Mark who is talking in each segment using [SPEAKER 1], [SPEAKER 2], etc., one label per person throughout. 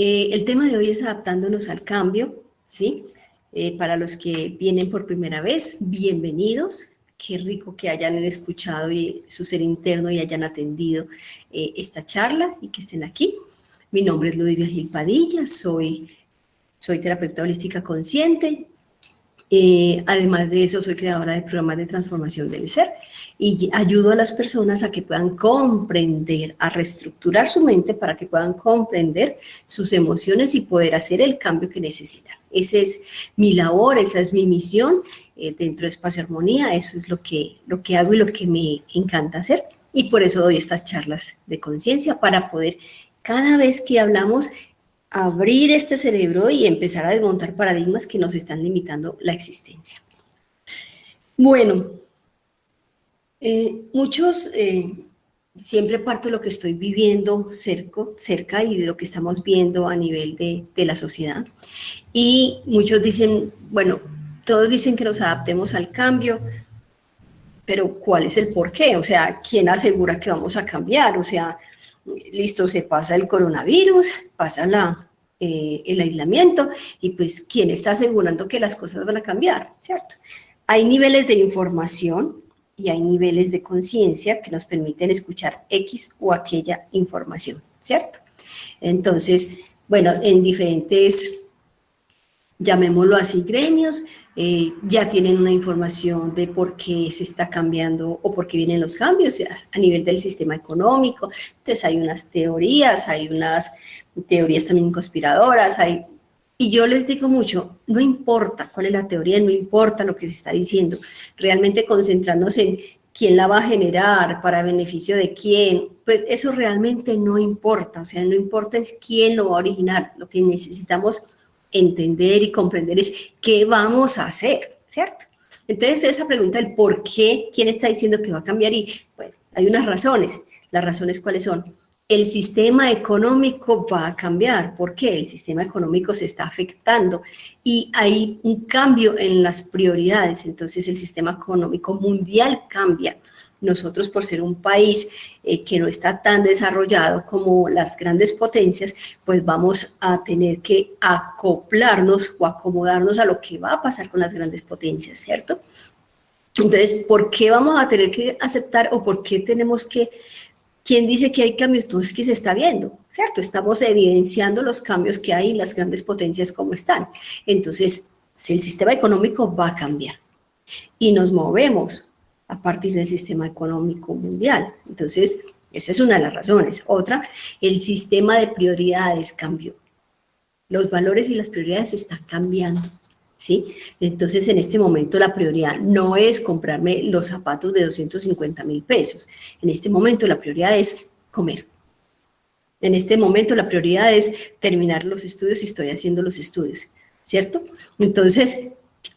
[SPEAKER 1] El tema de hoy es adaptándonos al cambio, ¿sí? Para los que vienen por primera vez, bienvenidos. Qué rico que hayan escuchado su ser interno y hayan atendido esta charla y que estén aquí. Mi nombre es Ludivia Gil Padilla, soy terapeuta holística consciente. Además de eso, soy creadora de programas de transformación del ser y ayudo a las personas a que puedan comprender, a reestructurar su mente para que puedan comprender sus emociones y poder hacer el cambio que necesitan. Esa es mi labor, esa es mi misión dentro de Espacio Armonía. Eso es lo que hago y lo que me encanta hacer. Y por eso doy estas charlas de conciencia para poder, cada vez que hablamos, abrir este cerebro y empezar a desmontar paradigmas que nos están limitando la existencia. Bueno, muchos, siempre parto de lo que estoy viviendo cerca y de lo que estamos viendo a nivel de la sociedad. Y muchos dicen, bueno, todos dicen que nos adaptemos al cambio, pero ¿cuál es el porqué? O sea, ¿quién asegura que vamos a cambiar? O sea, listo, se pasa el coronavirus, pasa el aislamiento, y pues, ¿quién está asegurando que las cosas van a cambiar? ¿Cierto? Hay niveles de información y hay niveles de conciencia que nos permiten escuchar X o aquella información, ¿cierto? Entonces, bueno, en diferentes, llamémoslo así, gremios, ya tienen una información de por qué se está cambiando o por qué vienen los cambios a nivel del sistema económico. Entonces hay unas teorías también conspiradoras, y yo les digo mucho, no importa cuál es la teoría, no importa lo que se está diciendo, realmente concentrarnos en quién la va a generar, para beneficio de quién, pues eso realmente no importa, o sea, no importa es quién lo va a originar, lo que necesitamos entender y comprender es qué vamos a hacer, ¿cierto? Entonces, esa pregunta del por qué, quién está diciendo que va a cambiar, y bueno, hay unas razones. ¿Las razones cuáles son? El sistema económico va a cambiar. ¿Por qué? El sistema económico se está afectando y hay un cambio en las prioridades. Entonces, el sistema económico mundial cambia. Nosotros, por ser un país que no está tan desarrollado como las grandes potencias, pues vamos a tener que acoplarnos o acomodarnos a lo que va a pasar con las grandes potencias, ¿cierto? Entonces, ¿por qué vamos a tener que aceptar o por qué tenemos que... ¿Quién dice que hay cambios? No, es que se está viendo, ¿cierto? Estamos evidenciando los cambios que hay en las grandes potencias como están. Entonces, si el sistema económico va a cambiar y nos movemos a partir del sistema económico mundial. Entonces, esa es una de las razones. Otra, el sistema de prioridades cambió. Los valores y las prioridades están cambiando, ¿sí? Entonces, en este momento la prioridad no es comprarme los zapatos de 250,000 pesos. En este momento la prioridad es comer. En este momento la prioridad es terminar los estudios si estoy haciendo los estudios, ¿cierto? Entonces,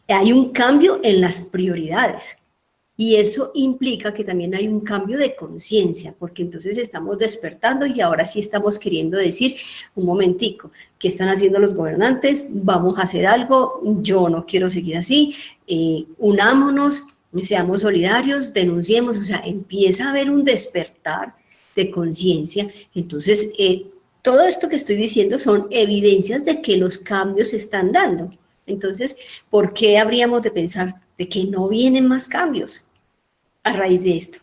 [SPEAKER 1] hay un cambio en las prioridades. Y eso implica que también hay un cambio de conciencia, porque entonces estamos despertando y ahora sí estamos queriendo decir, un momentico, ¿qué están haciendo los gobernantes? Vamos a hacer algo, yo no quiero seguir así, unámonos, seamos solidarios, denunciemos, o sea, empieza a haber un despertar de conciencia. Entonces, todo esto que estoy diciendo son evidencias de que los cambios se están dando. Entonces, ¿por qué habríamos de pensar de que no vienen más cambios a raíz de esto?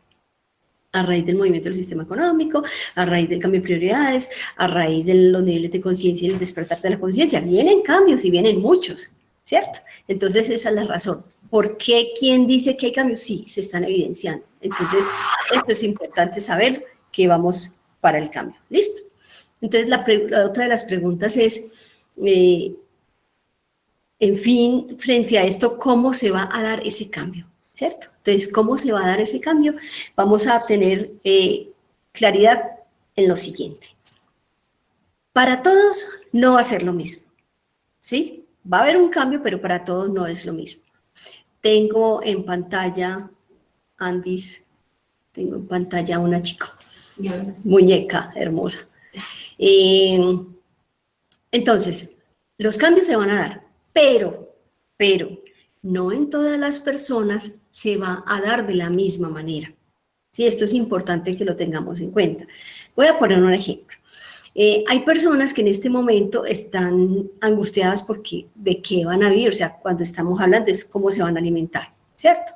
[SPEAKER 1] A raíz del movimiento del sistema económico, a raíz del cambio de prioridades, a raíz de los niveles de conciencia y el despertar de la conciencia. Vienen cambios y vienen muchos, ¿cierto? Entonces, esa es la razón. ¿Por qué? ¿Quién dice que hay cambios? Sí, se están evidenciando. Entonces, esto es importante saber que vamos para el cambio. ¿Listo? Entonces, la otra de las preguntas es, en fin, frente a esto, ¿cómo se va a dar ese cambio? ¿Cierto? Entonces, ¿cómo se va a dar ese cambio? Vamos a tener claridad en lo siguiente. Para todos no va a ser lo mismo, ¿sí? Va a haber un cambio, pero para todos no es lo mismo. Tengo en pantalla, Andis, tengo en pantalla una chica, muñeca hermosa. Entonces, los cambios se van a dar, pero no en todas las personas se va a dar de la misma manera. Sí, esto es importante que lo tengamos en cuenta. Voy a poner un ejemplo. Hay personas que en este momento están angustiadas porque de qué van a vivir, o sea, cuando estamos hablando es cómo se van a alimentar, ¿cierto?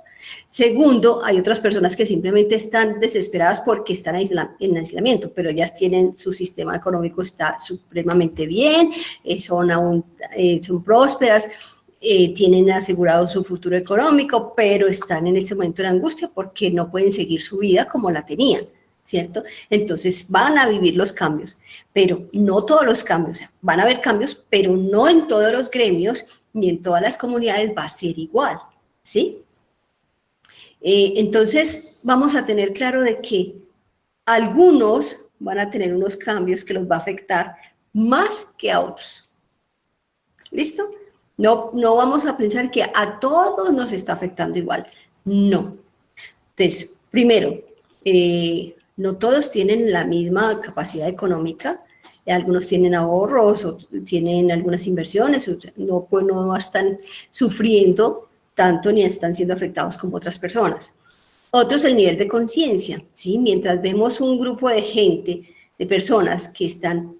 [SPEAKER 1] Segundo, hay otras personas que simplemente están desesperadas porque están en aislamiento, pero ellas tienen, su sistema económico está supremamente bien, son prósperas, tienen asegurado su futuro económico, pero están en este momento en angustia porque no pueden seguir su vida como la tenían, ¿cierto? Entonces van a vivir los cambios, pero no todos los cambios, van a haber cambios, pero no en todos los gremios ni en todas las comunidades va a ser igual, ¿sí? Entonces vamos a tener claro de que algunos van a tener unos cambios que los va a afectar más que a otros. ¿Listo? No vamos a pensar que a todos nos está afectando igual. No. Entonces, primero, no todos tienen la misma capacidad económica. Algunos tienen ahorros o tienen algunas inversiones, no están sufriendo tanto ni están siendo afectados como otras personas. Otros, el nivel de conciencia, ¿sí? Mientras vemos un grupo de gente, de personas que están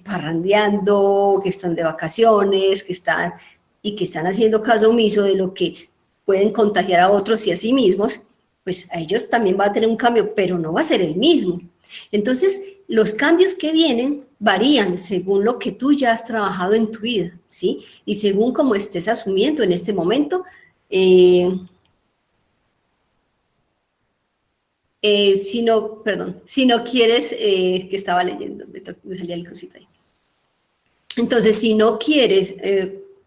[SPEAKER 1] parrandeando, que están de vacaciones, que están haciendo caso omiso de lo que pueden contagiar a otros y a sí mismos, pues a ellos también va a tener un cambio, pero no va a ser el mismo. Entonces, los cambios que vienen varían según lo que tú ya has trabajado en tu vida, ¿sí? Y según cómo estés asumiendo en este momento, si no quieres, que estaba leyendo, me salía el cosito ahí. Entonces, si no quieres,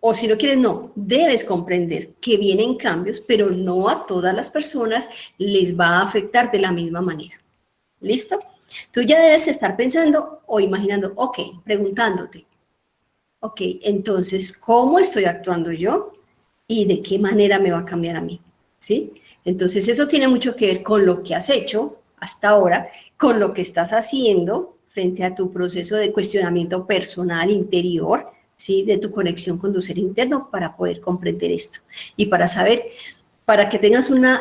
[SPEAKER 1] o si no quieres, no, debes comprender que vienen cambios, pero no a todas las personas les va a afectar de la misma manera. ¿Listo? Tú ya debes estar pensando o imaginando, ok, preguntándote, ok, entonces, ¿cómo estoy actuando yo? ¿Y de qué manera me va a cambiar a mí? ¿Sí? Entonces, eso tiene mucho que ver con lo que has hecho hasta ahora, con lo que estás haciendo frente a tu proceso de cuestionamiento personal interior, ¿sí? De tu conexión con tu ser interno para poder comprender esto y para saber, para que tengas una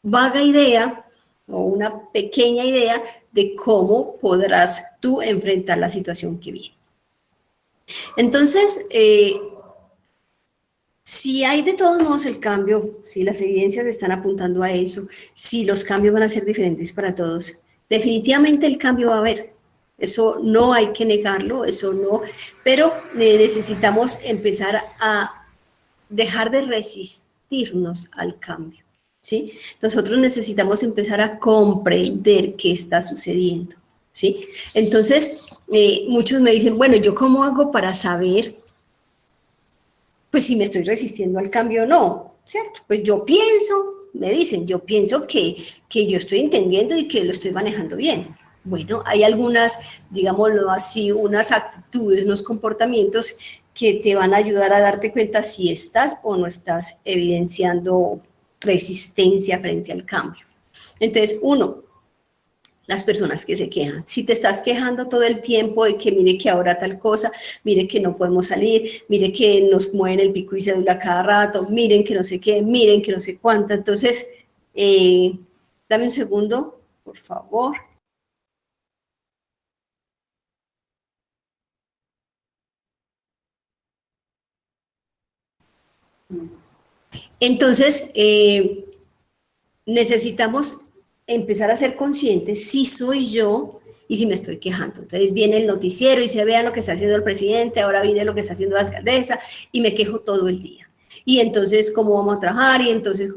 [SPEAKER 1] vaga idea o una pequeña idea de cómo podrás tú enfrentar la situación que viene. Entonces, si hay de todos modos el cambio, si las evidencias están apuntando a eso, si los cambios van a ser diferentes para todos, definitivamente el cambio va a haber. Eso no hay que negarlo, eso no, pero necesitamos empezar a dejar de resistirnos al cambio, ¿sí? Nosotros necesitamos empezar a comprender qué está sucediendo, ¿sí? Entonces, muchos me dicen, bueno, ¿yo cómo hago para saber pues si me estoy resistiendo al cambio o no, ¿cierto? Pues yo pienso, me dicen, yo pienso que yo estoy entendiendo y que lo estoy manejando bien. Bueno, hay algunas, digámoslo así, unas actitudes, unos comportamientos que te van a ayudar a darte cuenta si estás o no estás evidenciando resistencia frente al cambio. Entonces, uno, las personas que se quejan. Si te estás quejando todo el tiempo de que mire que ahora tal cosa, mire que no podemos salir, mire que nos mueven el pico y cédula cada rato, miren que no sé qué, miren que no sé cuánta. Entonces, dame un segundo, por favor. Entonces, necesitamos empezar a ser conscientes si soy yo y si me estoy quejando. Entonces viene el noticiero y se vea lo que está haciendo el presidente, ahora viene lo que está haciendo la alcaldesa y me quejo todo el día. Y entonces, ¿cómo vamos a trabajar? Y entonces,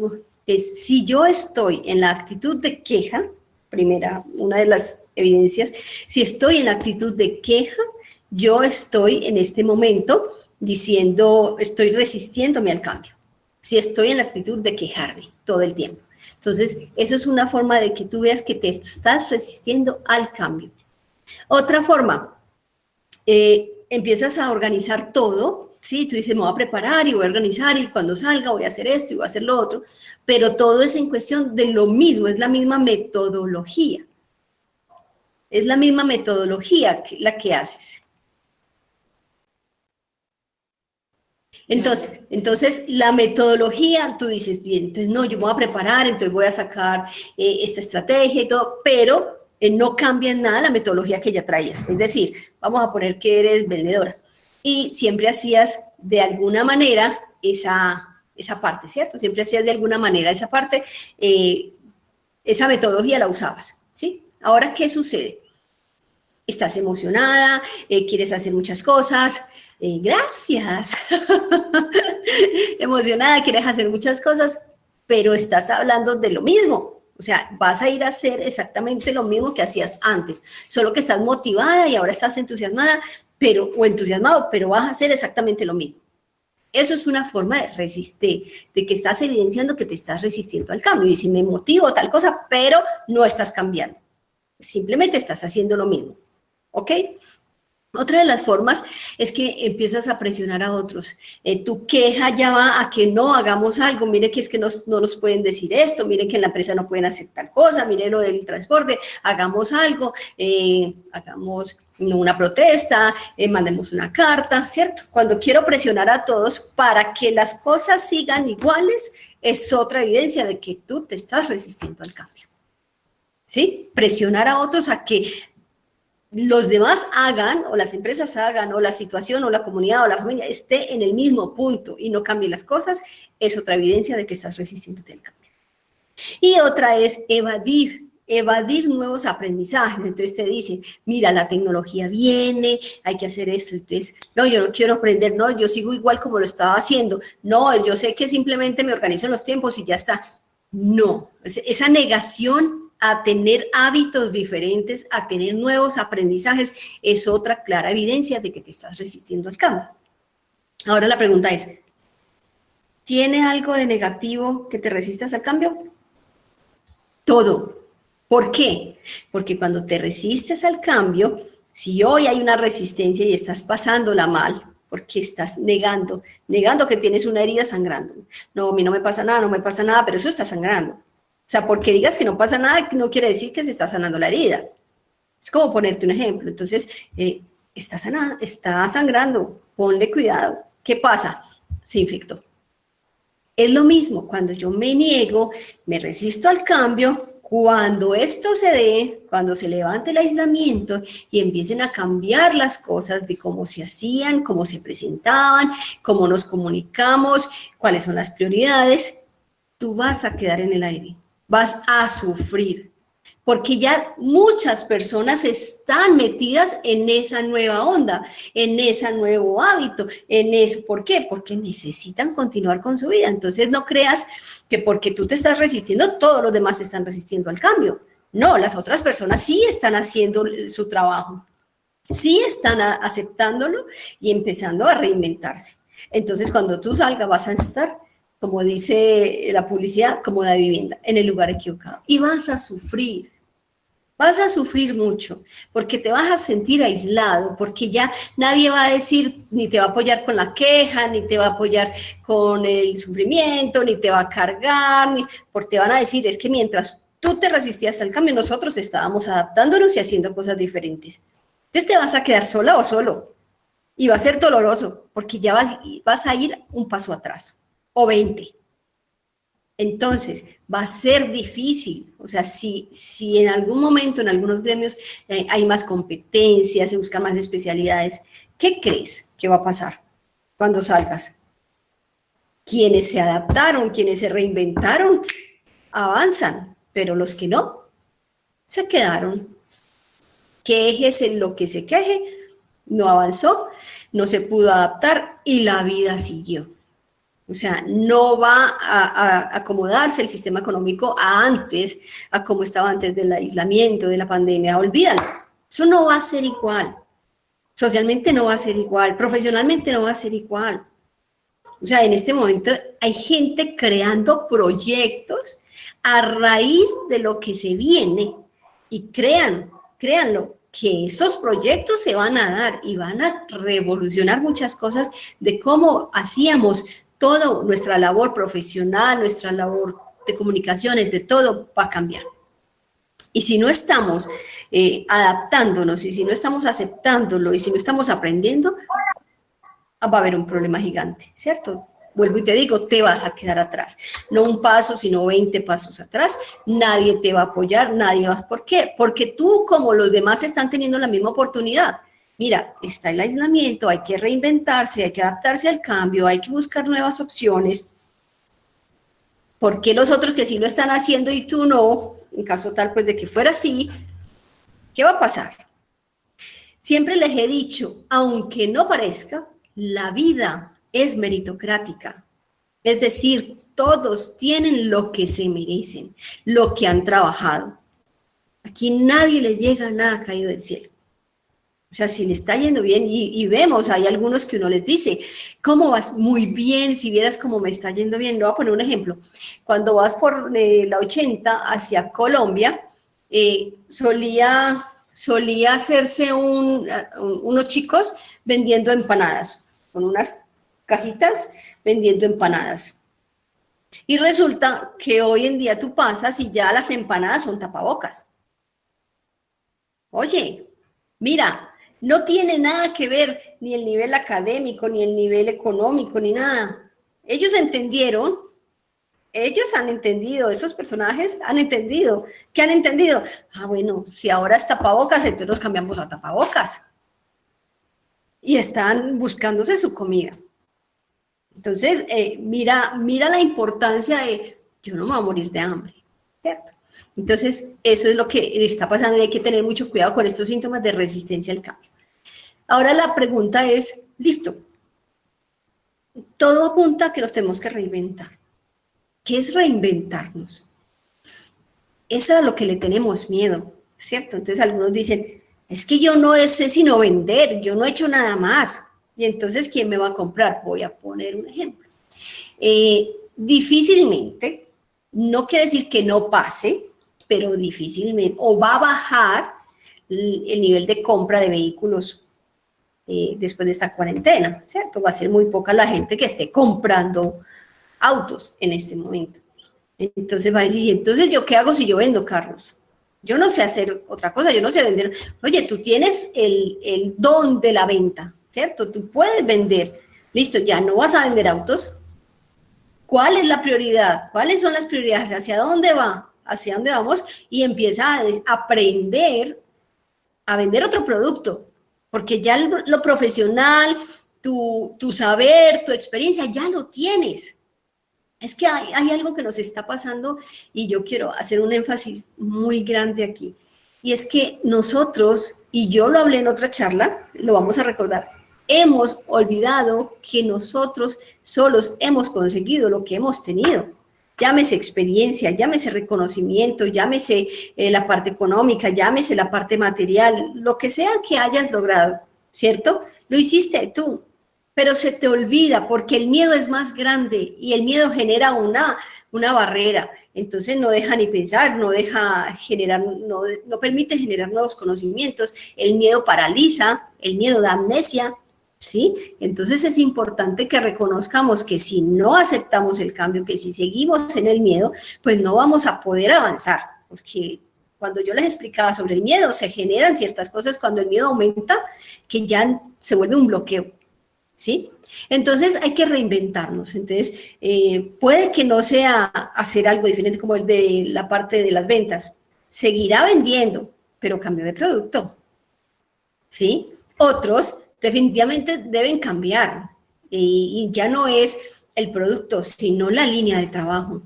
[SPEAKER 1] si yo estoy en la actitud de queja, primera, una de las evidencias, si estoy en la actitud de queja, yo estoy en este momento diciendo, estoy resistiéndome al cambio. Si estoy en la actitud de quejarme todo el tiempo. Entonces, eso es una forma de que tú veas que te estás resistiendo al cambio. Otra forma, empiezas a organizar todo, ¿sí? Tú dices, me voy a preparar y voy a organizar y cuando salga voy a hacer esto y voy a hacer lo otro, pero todo es en cuestión de lo mismo, es la misma metodología. Es la misma metodología la que haces. Entonces, la metodología, tú dices, bien, entonces no, yo me voy a preparar, entonces voy a sacar esta estrategia y todo, pero no cambia en nada la metodología que ya traías. Es decir, vamos a poner que eres vendedora y siempre hacías de alguna manera esa parte, ¿cierto? Siempre hacías de alguna manera esa parte, esa metodología la usabas, ¿sí? Ahora, ¿qué sucede? Estás emocionada, quieres hacer muchas cosas, gracias, emocionada, quieres hacer muchas cosas, pero estás hablando de lo mismo, o sea, vas a ir a hacer exactamente lo mismo que hacías antes, solo que estás motivada y ahora estás entusiasmada, o entusiasmado, pero vas a hacer exactamente lo mismo. Eso es una forma de resistir, de que estás evidenciando que te estás resistiendo al cambio. Y si me motivo tal cosa, pero no estás cambiando. Simplemente estás haciendo lo mismo. ¿Ok? Otra de las formas es que empiezas a presionar a otros. Tu queja ya va a que no hagamos algo. Mire que es que no nos pueden decir esto. Mire que en la empresa no pueden hacer tal cosa. Mire lo del transporte. Hagamos algo. Hagamos una protesta. Mandemos una carta, ¿cierto? Cuando quiero presionar a todos para que las cosas sigan iguales, es otra evidencia de que tú te estás resistiendo al cambio. ¿Sí? Presionar a otros a que los demás hagan, o las empresas hagan, o la situación, o la comunidad, o la familia esté en el mismo punto y no cambie las cosas, es otra evidencia de que estás resistiéndote al cambio. Y otra es evadir nuevos aprendizajes. Entonces te dicen, mira, la tecnología viene, hay que hacer esto. Entonces, no, yo no quiero aprender, no, yo sigo igual como lo estaba haciendo. No, yo sé que simplemente me organizo en los tiempos y ya está. No, esa negación a tener hábitos diferentes, a tener nuevos aprendizajes, es otra clara evidencia de que te estás resistiendo al cambio. Ahora la pregunta es, ¿tiene algo de negativo que te resistas al cambio? Todo. ¿Por qué? Porque cuando te resistes al cambio, si hoy hay una resistencia y estás pasándola mal, porque estás negando que tienes una herida sangrando. No, a mí no me pasa nada, pero eso está sangrando. O sea, porque digas que no pasa nada, no quiere decir que se está sanando la herida. Es como ponerte un ejemplo. Entonces, está sangrando, ponle cuidado. ¿Qué pasa? Se infectó. Es lo mismo, cuando yo me niego, me resisto al cambio, cuando esto se dé, cuando se levante el aislamiento y empiecen a cambiar las cosas de cómo se hacían, cómo se presentaban, cómo nos comunicamos, cuáles son las prioridades, tú vas a quedar en el aire. Vas a sufrir, porque ya muchas personas están metidas en esa nueva onda, en ese nuevo hábito, en eso. ¿Por qué? Porque necesitan continuar con su vida. Entonces no creas que porque tú te estás resistiendo, todos los demás se están resistiendo al cambio. No, las otras personas sí están haciendo su trabajo, sí están aceptándolo y empezando a reinventarse. Entonces cuando tú salgas vas a estar, como dice la publicidad, como de vivienda, en el lugar equivocado. Y vas a sufrir mucho, porque te vas a sentir aislado, porque ya nadie va a decir, ni te va a apoyar con la queja, ni te va a apoyar con el sufrimiento, ni te va a cargar, porque te van a decir, es que mientras tú te resistías al cambio, nosotros estábamos adaptándonos y haciendo cosas diferentes. Entonces te vas a quedar sola o solo, y va a ser doloroso, porque ya vas a ir un paso atrás. O 20. Entonces, va a ser difícil. O sea, si en algún momento, en algunos gremios, hay más competencias, se buscan más especialidades, ¿qué crees que va a pasar cuando salgas? Quienes se adaptaron, quienes se reinventaron, avanzan, pero los que no, se quedaron. Quéjese en lo que se queje, no avanzó, no se pudo adaptar y la vida siguió. O sea, no va a acomodarse el sistema económico a como estaba antes del aislamiento, de la pandemia. Olvídalo. Eso no va a ser igual. Socialmente no va a ser igual. Profesionalmente no va a ser igual. O sea, en este momento hay gente creando proyectos a raíz de lo que se viene. Y créanlo, que esos proyectos se van a dar y van a revolucionar muchas cosas de cómo hacíamos toda nuestra labor profesional, nuestra labor de comunicaciones, de todo va a cambiar. Y si no estamos adaptándonos, y si no estamos aceptándolo, y si no estamos aprendiendo, va a haber un problema gigante, ¿cierto? vuelvo y te digo, te vas a quedar atrás. No un paso, sino 20 pasos atrás. Nadie te va a apoyar, nadie va. ¿Por qué? Porque tú, como los demás, están teniendo la misma oportunidad. Mira, está el aislamiento, hay que reinventarse, hay que adaptarse al cambio, hay que buscar nuevas opciones. ¿Por qué los otros que sí lo están haciendo y tú no? En caso tal, pues, de que fuera así, ¿qué va a pasar? Siempre les he dicho, aunque no parezca, la vida es meritocrática. Es decir, todos tienen lo que se merecen, lo que han trabajado. Aquí nadie les llega nada caído del cielo. O sea, si le está yendo bien, y vemos, hay algunos que uno les dice, ¿cómo vas? Muy bien, si vieras cómo me está yendo bien. Le voy a poner un ejemplo. Cuando vas por la 80 hacia Colombia, solía hacerse unos chicos vendiendo empanadas, con unas cajitas vendiendo empanadas. Y resulta que hoy en día tú pasas y ya las empanadas son tapabocas. Oye, mira, no tiene nada que ver ni el nivel académico, ni el nivel económico, ni nada. Ellos entendieron, ellos han entendido, esos personajes han entendido. ¿Qué han entendido? Ah, bueno, si ahora es tapabocas, entonces nos cambiamos a tapabocas. Y están buscándose su comida. Entonces, mira la importancia de, yo no me voy a morir de hambre, ¿cierto? Entonces, eso es lo que está pasando y hay que tener mucho cuidado con estos síntomas de resistencia al cambio. Ahora la pregunta es, listo, todo apunta a que nos tenemos que reinventar. ¿Qué es reinventarnos? Eso es a lo que le tenemos miedo, ¿cierto? Entonces algunos dicen, es que yo no sé sino vender, yo no he hecho nada más. Y entonces, ¿quién me va a comprar? Voy a poner un ejemplo. Difícilmente, no quiere decir que no pase, pero difícilmente, o va a bajar el nivel de compra de vehículos después de esta cuarentena, ¿cierto? Va a ser muy poca la gente que esté comprando autos en este momento. Entonces va a decir, entonces, ¿yo qué hago si yo vendo carros? Yo no sé hacer otra cosa, yo no sé vender. Oye, tú tienes el don de la venta, ¿cierto? Tú puedes vender. Listo, ya no vas a vender autos. ¿Cuál es la prioridad? ¿Cuáles son las prioridades? ¿Hacia dónde va? ¿Hacia dónde vamos? Y empieza a aprender a vender otro producto, porque ya lo profesional, tu saber, tu experiencia, ya lo tienes. Es que hay algo que nos está pasando y yo quiero hacer un énfasis muy grande aquí. Y es que nosotros, y yo lo hablé en otra charla, lo vamos a recordar, hemos olvidado que nosotros solos hemos conseguido lo que hemos tenido. Llámese experiencia, llámese reconocimiento, llámese la parte económica, llámese la parte material, lo que sea que hayas logrado, ¿cierto? Lo hiciste tú. Pero se te olvida porque el miedo es más grande y el miedo genera una barrera. Entonces no deja ni pensar, no deja generar, no permite generar nuevos conocimientos. El miedo paraliza, el miedo da amnesia, ¿sí? Entonces es importante que reconozcamos que si no aceptamos el cambio, que si seguimos en el miedo, pues no vamos a poder avanzar, porque cuando yo les explicaba sobre el miedo, se generan ciertas cosas cuando el miedo aumenta, que ya se vuelve un bloqueo. ¿Sí? Entonces hay que reinventarnos. Entonces, puede que no sea hacer algo diferente como el de la parte de las ventas. Seguirá vendiendo, pero cambio de producto. ¿Sí? Otros definitivamente deben cambiar. Y ya no es el producto, sino la línea de trabajo.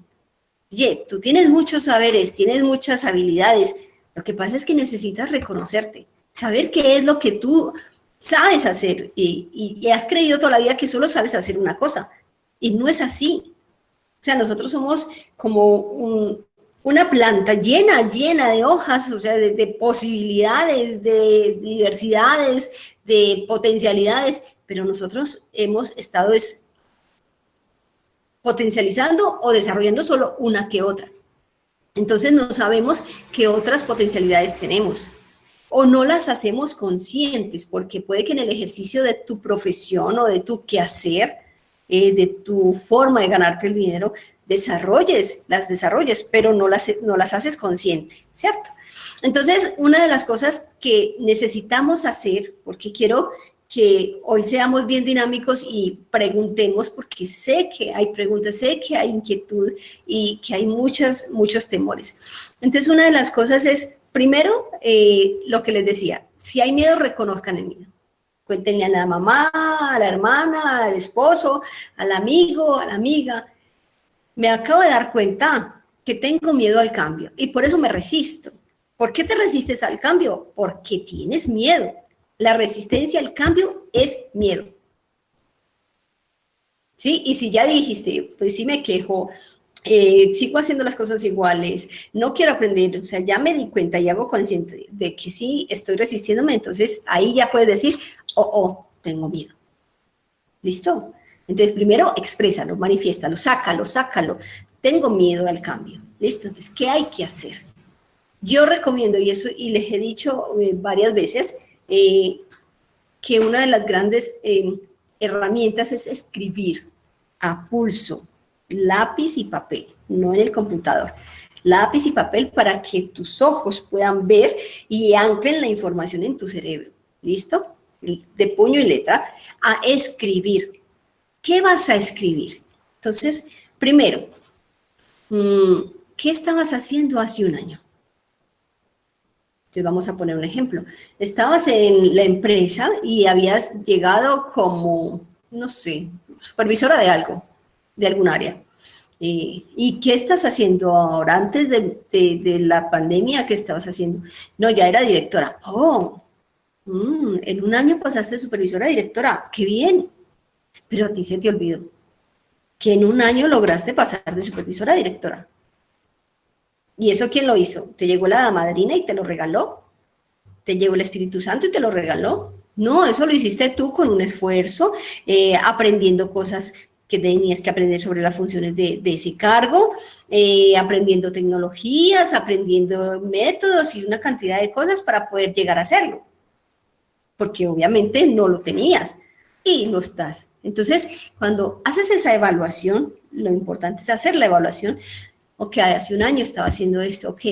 [SPEAKER 1] Oye, tú tienes muchos saberes, tienes muchas habilidades. Lo que pasa es que necesitas reconocerte, saber qué es lo que tú sabes hacer y has creído toda la vida que solo sabes hacer una cosa y no es así. O sea, nosotros somos como una planta llena de hojas, o sea, de posibilidades, de diversidades, de potencialidades, pero nosotros hemos estado potencializando o desarrollando solo una que otra. Entonces no sabemos qué otras potencialidades tenemos. O no las hacemos conscientes, porque puede que en el ejercicio de tu profesión o de tu quehacer, de tu forma de ganarte el dinero, las desarrolles, pero no las haces consciente, ¿cierto? Entonces, una de las cosas que necesitamos hacer, porque quiero que hoy seamos bien dinámicos y preguntemos, porque sé que hay preguntas, sé que hay inquietud y que hay muchos temores. Entonces, una de las cosas es, primero, lo que les decía, si hay miedo, reconozcan el miedo. Cuéntenle a la mamá, a la hermana, al esposo, al amigo, a la amiga. Me acabo de dar cuenta que tengo miedo al cambio y por eso me resisto. ¿Por qué te resistes al cambio? Porque tienes miedo. La resistencia al cambio es miedo. ¿Sí? Y si ya dijiste, pues sí me quejo, sigo haciendo las cosas iguales, no quiero aprender, o sea, ya me di cuenta y hago consciente de que sí estoy resistiéndome, entonces ahí ya puedes decir, tengo miedo. ¿Listo? Entonces, primero exprésalo, manifiéstalo, sácalo. Tengo miedo al cambio. ¿Listo? Entonces, ¿qué hay que hacer? Yo recomiendo, y eso, y les he dicho varias veces, que una de las grandes herramientas es escribir a pulso, lápiz y papel, no en el computador. Lápiz y papel para que tus ojos puedan ver y anclen la información en tu cerebro. ¿Listo? De puño y letra, a escribir. ¿Qué vas a escribir? Entonces, primero, ¿qué estabas haciendo hace un año? Entonces vamos a poner un ejemplo. Estabas en la empresa y habías llegado como, no sé, supervisora de algo, de algún área. ¿Y qué estás haciendo ahora? Antes de la pandemia, ¿qué estabas haciendo? No, ya era directora. En un año pasaste de supervisora a directora. ¡Qué bien! Pero a ti se te olvidó que en un año lograste pasar de supervisora a directora. ¿Y eso quién lo hizo? ¿Te llegó la madrina y te lo regaló? ¿Te llegó el Espíritu Santo y te lo regaló? No, eso lo hiciste tú con un esfuerzo, aprendiendo cosas que tenías que aprender sobre las funciones de ese cargo, aprendiendo tecnologías, aprendiendo métodos y una cantidad de cosas para poder llegar a hacerlo. Porque obviamente no lo tenías y lo estás. Entonces, cuando haces esa evaluación, lo importante es hacer la evaluación. Ok, hace un año estaba haciendo esto, ok,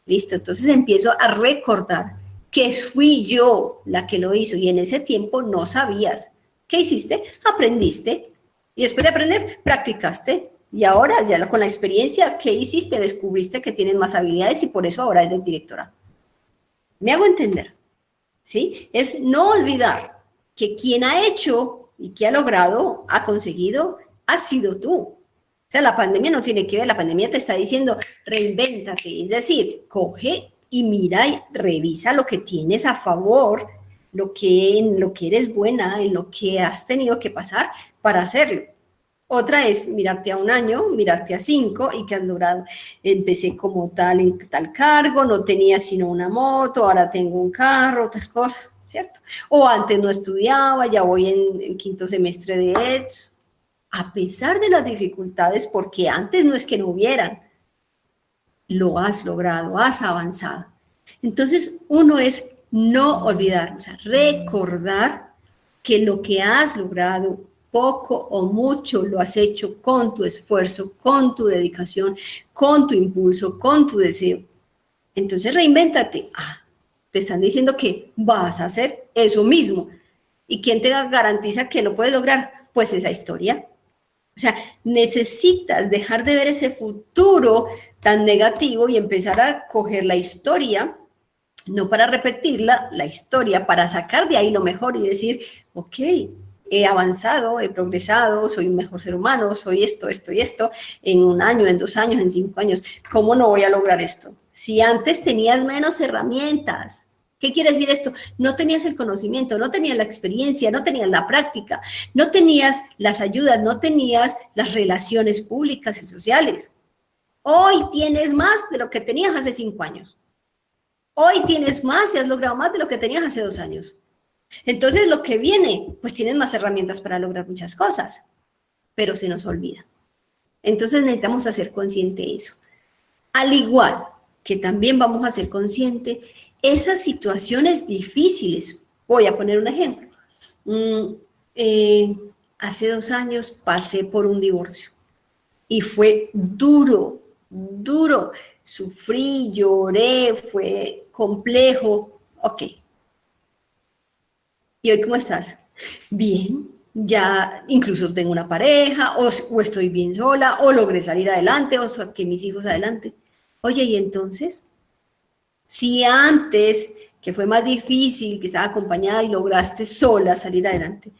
[SPEAKER 1] listo. Entonces empiezo a recordar que fui yo la que lo hizo y en ese tiempo no sabías. ¿Qué hiciste? Aprendiste. Y después de aprender, practicaste. Y ahora, ya con la experiencia, ¿qué hiciste? Descubriste que tienes más habilidades y por eso ahora eres directora. ¿Me hago entender? ¿Sí? Es no olvidar que quien ha hecho y que ha logrado, ha conseguido, ha sido tú. O sea, la pandemia no tiene que ver, la pandemia te está diciendo, reinvéntate, es decir, coge y mira y revisa lo que tienes a favor, en lo que eres buena, en lo que has tenido que pasar para hacerlo. Otra es mirarte a un año, mirarte a 5 y que has logrado. Empecé como tal en tal cargo, no tenía sino una moto, ahora tengo un carro, tal cosa, ¿cierto? O antes no estudiaba, ya voy en quinto semestre de ETS. A pesar de las dificultades, porque antes no es que no hubieran, lo has logrado, has avanzado. Entonces, uno es no olvidar, o sea, recordar que lo que has logrado, poco o mucho, lo has hecho con tu esfuerzo, con tu dedicación, con tu impulso, con tu deseo. Entonces, reinvéntate. Te están diciendo que vas a hacer eso mismo. ¿Y quién te garantiza que lo puedes lograr? Pues esa historia. O sea, necesitas dejar de ver ese futuro tan negativo y empezar a coger la historia, no para repetirla, la historia, para sacar de ahí lo mejor y decir, ok, he avanzado, he progresado, soy un mejor ser humano, soy esto y esto, en un año, en 2 años, en 5 años, ¿cómo no voy a lograr esto? Si antes tenías menos herramientas. ¿Qué quiere decir esto? No tenías el conocimiento, no tenías la experiencia, no tenías la práctica, no tenías las ayudas, no tenías las relaciones públicas y sociales. Hoy tienes más de lo que tenías hace 5 años. Hoy tienes más y has logrado más de lo que tenías hace 2 años. Entonces, lo que viene, pues tienes más herramientas para lograr muchas cosas, pero se nos olvida. Entonces, necesitamos hacer consciente de eso. Al igual que también vamos a ser conscientes esas situaciones difíciles. Voy a poner un ejemplo. Hace 2 años pasé por un divorcio y fue duro. Sufrí, lloré, fue complejo. Ok. ¿Y hoy cómo estás? Bien, ya incluso tengo una pareja, o estoy bien sola, o logré salir adelante, o saqué mis hijos adelante. Oye, ¿y entonces? Si antes, que fue más difícil, que estaba acompañada y lograste sola salir adelante,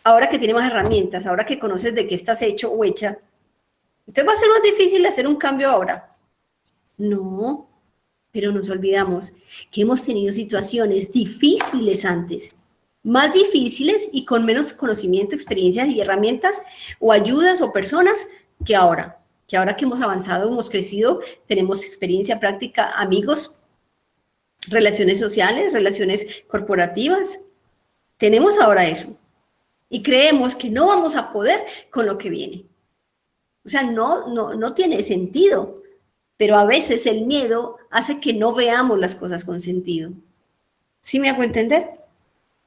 [SPEAKER 1] ahora que tienes más herramientas, ahora que conoces de qué estás hecho o hecha, entonces va a ser más difícil hacer un cambio ahora. No, pero nos olvidamos que hemos tenido situaciones difíciles antes, más difíciles y con menos conocimiento, experiencias y herramientas o ayudas o personas que ahora. Que ahora que hemos avanzado, hemos crecido, tenemos experiencia práctica, amigos, relaciones sociales, relaciones corporativas. Tenemos ahora eso. Y creemos que no vamos a poder con lo que viene. O sea, no tiene sentido. Pero a veces el miedo hace que no veamos las cosas con sentido. ¿Sí me hago entender?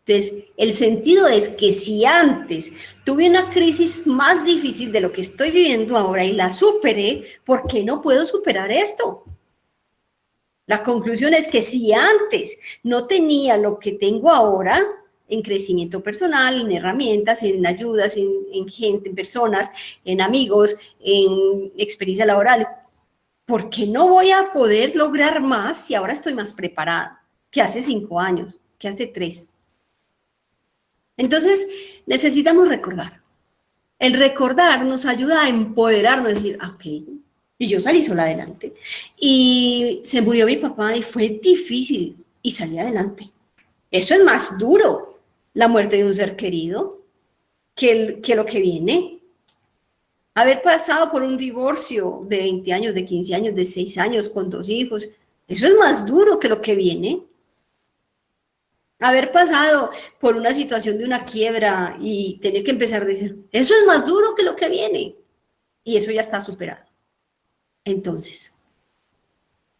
[SPEAKER 1] Entonces, el sentido es que si antes tuve una crisis más difícil de lo que estoy viviendo ahora y la superé, ¿por qué no puedo superar esto? La conclusión es que si antes no tenía lo que tengo ahora, en crecimiento personal, en herramientas, en ayudas, en gente, en personas, en amigos, en experiencia laboral, ¿por qué no voy a poder lograr más si ahora estoy más preparada que hace 5 años, que hace 3? Entonces, necesitamos recordar. El recordar nos ayuda a empoderarnos, a decir, ok, y yo salí sola adelante. Y se murió mi papá y fue difícil y salí adelante. Eso es más duro, la muerte de un ser querido, que lo que viene. Haber pasado por un divorcio de 20 años, de 15 años, de 6 años, con 2 hijos, eso es más duro que lo que viene. Haber pasado por una situación de una quiebra y tener que empezar a decir, eso es más duro que lo que viene. Y eso ya está superado. Entonces,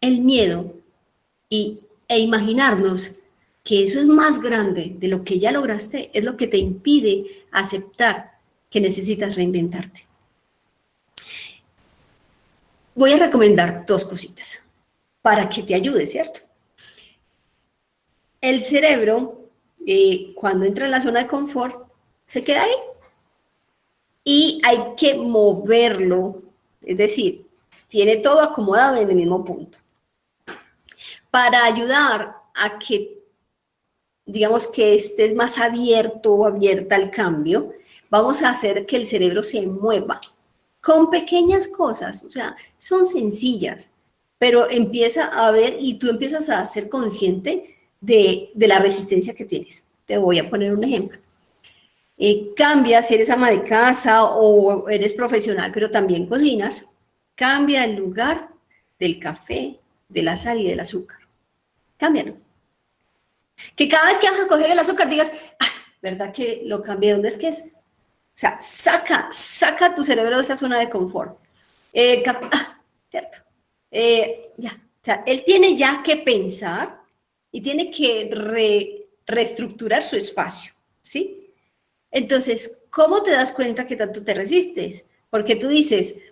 [SPEAKER 1] el miedo e imaginarnos que eso es más grande de lo que ya lograste es lo que te impide aceptar que necesitas reinventarte. Voy a recomendar 2 cositas para que te ayude, ¿cierto? El cerebro, cuando entra en la zona de confort, se queda ahí. Y hay que moverlo, es decir, tiene todo acomodado en el mismo punto. Para ayudar a que, digamos, que estés más abierto o abierta al cambio, vamos a hacer que el cerebro se mueva con pequeñas cosas, o sea, son sencillas, pero empieza a ver y tú empiezas a ser consciente de la resistencia que tienes. Te voy a poner un ejemplo. Cambia, si eres ama de casa o eres profesional, pero también cocinas, cambia el lugar del café, de la sal y del azúcar. Cámbialo. Que cada vez que vas a coger el azúcar digas, ah, ¿verdad que lo cambié? ¿Dónde es que es? O sea, saca tu cerebro de esa zona de confort. ¿Cierto? Ya. O sea, él tiene ya que pensar y tiene que reestructurar su espacio, ¿sí? Entonces, ¿cómo te das cuenta que tanto te resistes? Porque tú dices,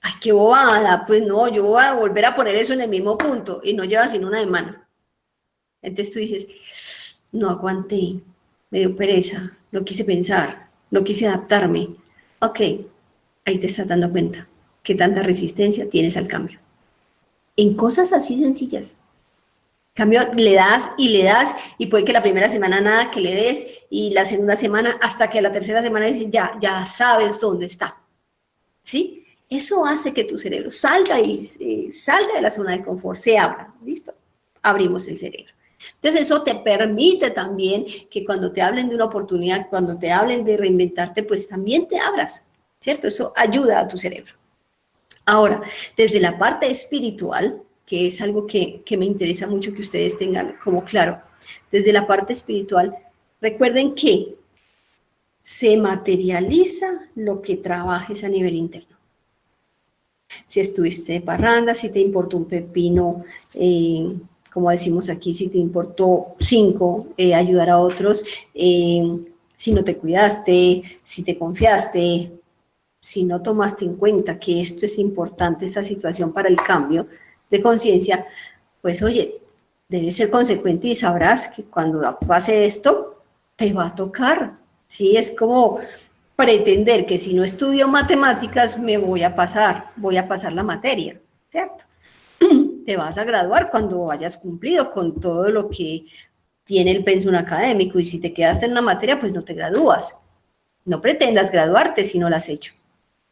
[SPEAKER 1] ay, qué bobada, pues no, yo voy a volver a poner eso en el mismo punto y no lleva sino una semana. Entonces tú dices, no aguanté, me dio pereza, no quise pensar, no quise adaptarme. Ok, ahí te estás dando cuenta que tanta resistencia tienes al cambio. En cosas así sencillas. Cambio, le das y puede que la primera semana nada que le des y la segunda semana hasta que la tercera semana dices, ya sabes dónde está. ¿Sí? Eso hace que tu cerebro salga de la zona de confort, se abra. ¿Listo? Abrimos el cerebro. Entonces eso te permite también que cuando te hablen de una oportunidad, cuando te hablen de reinventarte, pues también te abras, ¿cierto? Eso ayuda a tu cerebro. Ahora, desde la parte espiritual, que es algo que me interesa mucho que ustedes tengan como claro, desde la parte espiritual, recuerden que se materializa lo que trabajes a nivel interno. Si estuviste de parranda, si te importó un pepino, como decimos aquí, si te importó 5, ayudar a otros, si no te cuidaste, si te confiaste, si no tomaste en cuenta que esto es importante, esta situación para el cambio de conciencia, pues oye, debes ser consecuente y sabrás que cuando pase esto, te va a tocar, ¿sí? Es como pretender que si no estudio matemáticas me voy a pasar la materia, ¿cierto? Te vas a graduar cuando hayas cumplido con todo lo que tiene el pensum académico, y si te quedaste en una materia, pues no te gradúas. No pretendas graduarte si no lo has hecho,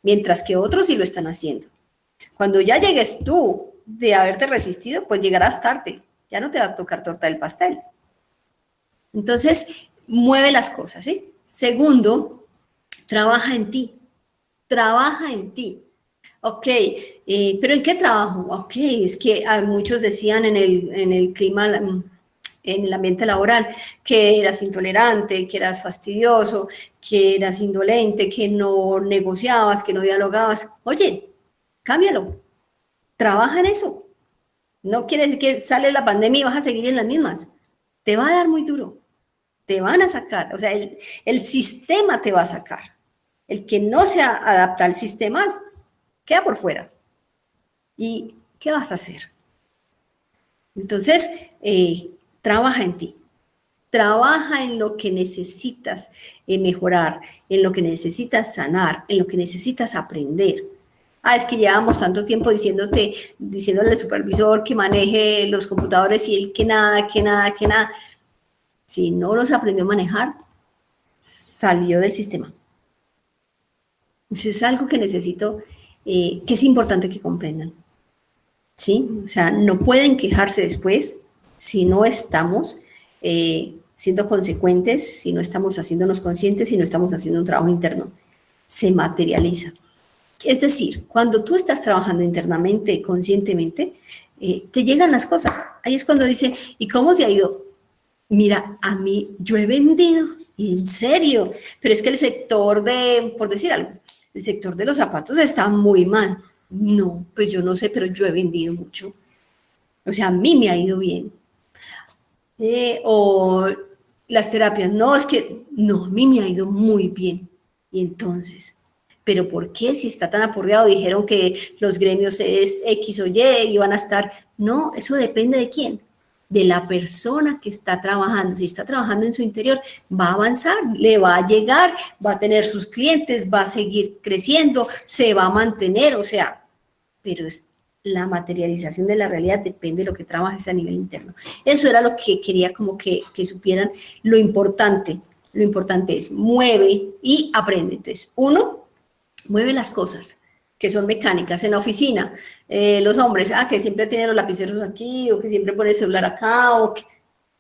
[SPEAKER 1] mientras que otros sí lo están haciendo. Cuando ya llegues tú de haberte resistido, pues llegarás tarde, ya no te va a tocar torta del pastel. Entonces, mueve las cosas, ¿sí? Segundo, trabaja en ti, trabaja en ti. Ok, pero ¿en qué trabajo? Ok, es que muchos decían en el clima, en el ambiente laboral, que eras intolerante, que eras fastidioso, que eras indolente, que no negociabas, que no dialogabas. Oye, cámbialo, trabaja en eso. No quiere decir que sale la pandemia y vas a seguir en las mismas. Te va a dar muy duro, te van a sacar, o sea, el sistema te va a sacar. El que no se adapta al sistema queda por fuera. ¿Y qué vas a hacer? Entonces, trabaja en ti, trabaja en lo que necesitas mejorar, en lo que necesitas sanar, en lo que necesitas aprender. Es que llevamos tanto tiempo diciéndole al supervisor que maneje los computadores y él que nada, que nada, que nada. Si no los aprendió a manejar, salió del sistema. Eso es algo que necesito, que es importante que comprendan. ¿Sí? O sea, no pueden quejarse después si no estamos siendo consecuentes, si no estamos haciéndonos conscientes, si no estamos haciendo un trabajo interno. Se materializa. Es decir, cuando tú estás trabajando internamente, conscientemente, te llegan las cosas. Ahí es cuando dice, ¿y cómo te ha ido? Mira, a mí, yo he vendido, en serio, pero es que el sector por decir algo, el sector de los zapatos está muy mal. No, pues yo no sé, pero yo he vendido mucho. O sea, a mí me ha ido bien. O las terapias, no, es que, no, a mí me ha ido muy bien. Y entonces, ¿pero por qué? Si está tan aporreado, dijeron que los gremios es X o Y y van a estar. No, eso depende de quién, de la persona que está trabajando. Si está trabajando en su interior, va a avanzar, le va a llegar, va a tener sus clientes, va a seguir creciendo, se va a mantener, o sea, pero la materialización de la realidad depende de lo que trabajes a nivel interno. Eso era lo que quería como que supieran. Lo importante es mueve y aprende. Entonces, uno, mueve las cosas que son mecánicas en la oficina. Los hombres, que siempre tienen los lapiceros aquí, o que siempre pone el celular acá, o que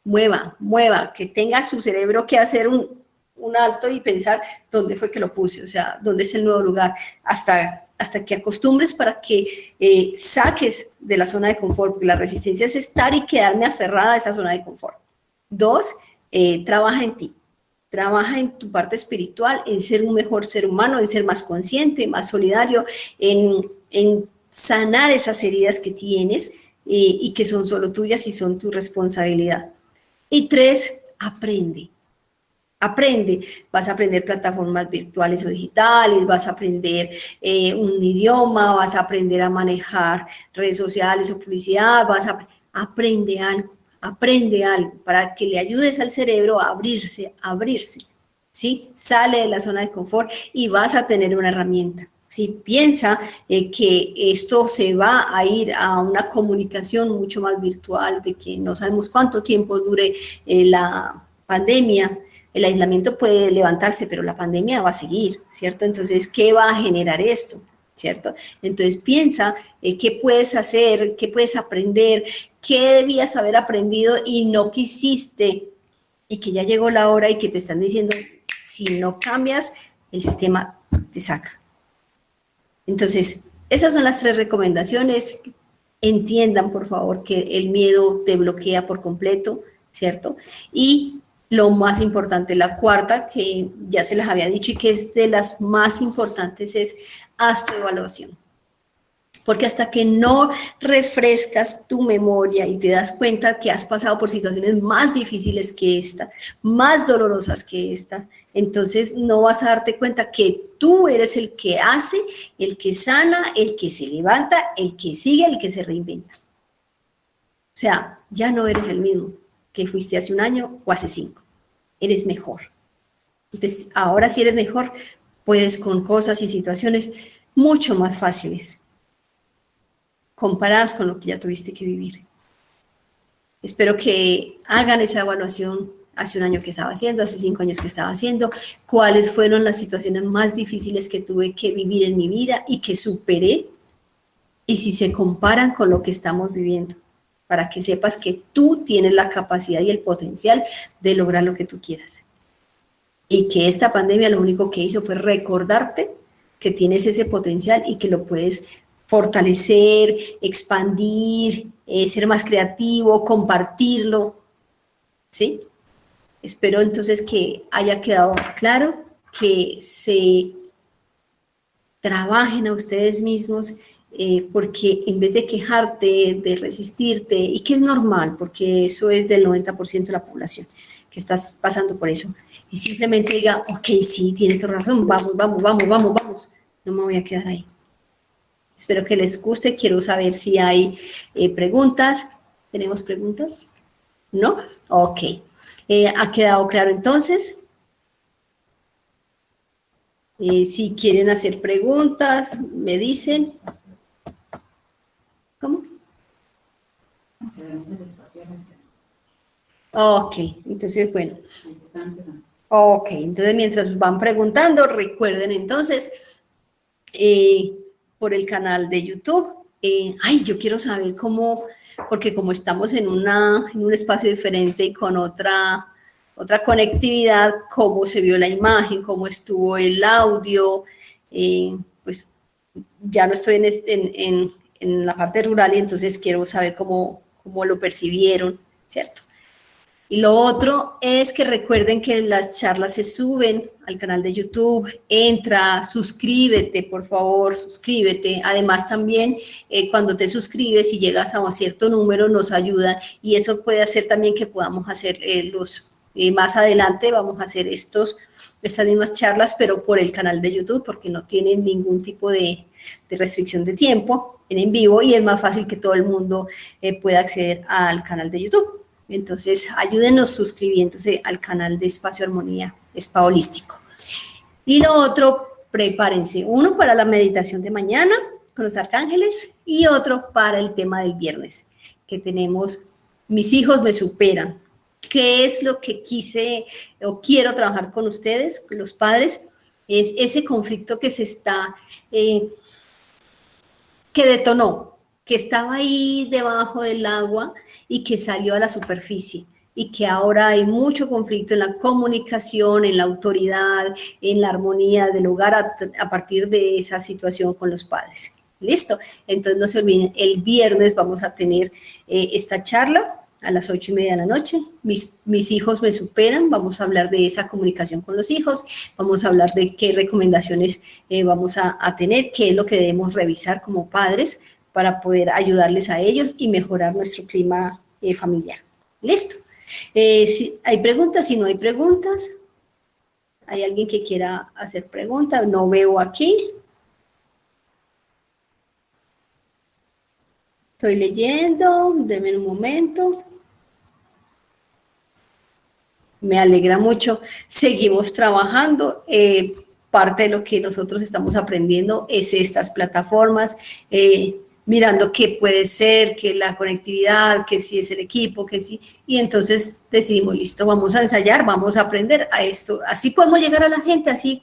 [SPEAKER 1] mueva, que tenga su cerebro que hacer un alto y pensar dónde fue que lo puse, o sea, dónde es el nuevo lugar, hasta que acostumbres para que saques de la zona de confort, porque la resistencia es estar y quedarme aferrada a esa zona de confort. Dos, trabaja en ti. Trabaja en tu parte espiritual, en ser un mejor ser humano, en ser más consciente, más solidario, en sanar esas heridas que tienes y que son solo tuyas y son tu responsabilidad. Y tres, aprende. Vas a aprender plataformas virtuales o digitales, vas a aprender un idioma, vas a aprender a manejar redes sociales o publicidad, aprende algo para que le ayudes al cerebro a abrirse, ¿sí? Sale de la zona de confort y vas a tener una herramienta. ¿Sí? Piensa que esto se va a ir a una comunicación mucho más virtual, de que no sabemos cuánto tiempo dure la pandemia. El aislamiento puede levantarse, pero la pandemia va a seguir, ¿cierto? Entonces, ¿qué va a generar esto? ¿Cierto? Entonces, piensa qué puedes hacer, qué puedes aprender, qué debías haber aprendido y no quisiste, y que ya llegó la hora y que te están diciendo, si no cambias, el sistema te saca. Entonces, esas son las 3 recomendaciones. Entiendan, por favor, que el miedo te bloquea por completo, ¿cierto? Y lo más importante, la cuarta, que ya se las había dicho y que es de las más importantes, es haz tu evaluación. Porque hasta que no refrescas tu memoria y te das cuenta que has pasado por situaciones más difíciles que esta, más dolorosas que esta, entonces no vas a darte cuenta que tú eres el que hace, el que sana, el que se levanta, el que sigue, el que se reinventa. O sea, ya no eres el mismo que fuiste hace un año o hace 5. eres mejor. Entonces, ahora sí eres mejor, puedes con cosas y situaciones mucho más fáciles, comparadas con lo que ya tuviste que vivir. Espero que hagan esa evaluación hace un año que estaba haciendo, hace 5 años que estaba haciendo, cuáles fueron las situaciones más difíciles que tuve que vivir en mi vida y que superé, y si se comparan con lo que estamos viviendo, para que sepas que tú tienes la capacidad y el potencial de lograr lo que tú quieras. Y que esta pandemia lo único que hizo fue recordarte que tienes ese potencial y que lo puedes fortalecer, expandir, ser más creativo, compartirlo, ¿sí? Espero entonces que haya quedado claro, que se trabajen a ustedes mismos, porque en vez de quejarte, de resistirte, y que es normal, porque eso es del 90% de la población que estás pasando por eso, y simplemente diga, ok, sí, tienes razón, vamos, vamos, vamos, vamos, vamos, no me voy a quedar ahí. Espero que les guste, quiero saber si hay preguntas. ¿Tenemos preguntas? ¿No? Ok. ¿Ha quedado claro entonces? Si quieren hacer preguntas, me dicen. ¿Cómo? Ok, entonces, bueno. Ok, entonces mientras van preguntando, recuerden entonces, por el canal de YouTube. Ay, yo quiero saber cómo, porque como estamos en un espacio diferente y con otra conectividad, cómo se vio la imagen, cómo estuvo el audio, pues ya no estoy en la parte rural y entonces quiero saber cómo lo percibieron, ¿cierto? Y lo otro es que recuerden que las charlas se suben al canal de YouTube. Entra, suscríbete, por favor, suscríbete. Además también cuando te suscribes y llegas a un cierto número nos ayuda, y eso puede hacer también que podamos hacer más adelante vamos a hacer estas mismas charlas, pero por el canal de YouTube, porque no tienen ningún tipo de restricción de tiempo en vivo, y es más fácil que todo el mundo pueda acceder al canal de YouTube. Entonces, ayúdenos suscribiéndose al canal de Espacio Armonía Spa Holístico. Y lo otro, prepárense, uno para la meditación de mañana con los arcángeles y otro para el tema del viernes, que tenemos Mis hijos me superan. ¿Qué es lo que quise o quiero trabajar con ustedes, con los padres? Es ese conflicto que se está, que detonó, que estaba ahí debajo del agua y que salió a la superficie, y que ahora hay mucho conflicto en la comunicación, en la autoridad, en la armonía del hogar a partir de esa situación con los padres. ¿Listo? Entonces no se olviden, el viernes vamos a tener esta charla a las 8:30 de la noche. Mis hijos me superan. Vamos a hablar de esa comunicación con los hijos, vamos a hablar de qué recomendaciones vamos a tener, qué es lo que debemos revisar como padres para poder ayudarles a ellos y mejorar nuestro clima familiar. ¿Listo? Si hay preguntas, si no hay preguntas, ¿hay alguien que quiera hacer preguntas? No veo aquí. Estoy leyendo, denme un momento. Me alegra mucho. Seguimos trabajando. Parte de lo que nosotros estamos aprendiendo es estas plataformas, mirando qué puede ser, qué la conectividad, qué si es el equipo, qué sí. Y entonces decidimos, listo, vamos a ensayar, vamos a aprender a esto. Así podemos llegar a la gente, así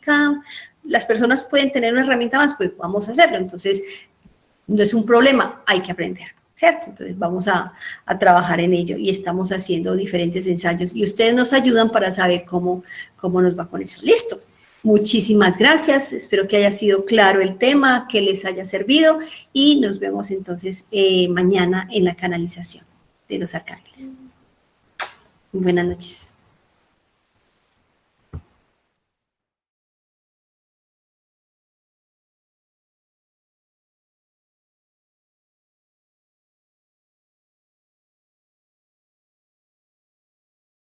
[SPEAKER 1] las personas pueden tener una herramienta más, pues vamos a hacerlo. Entonces, no es un problema, hay que aprender, ¿cierto? Entonces vamos a trabajar en ello y estamos haciendo diferentes ensayos y ustedes nos ayudan para saber cómo nos va con eso. Listo. Muchísimas gracias, espero que haya sido claro el tema, que les haya servido, y nos vemos entonces mañana en la canalización de los arcángeles. Buenas noches.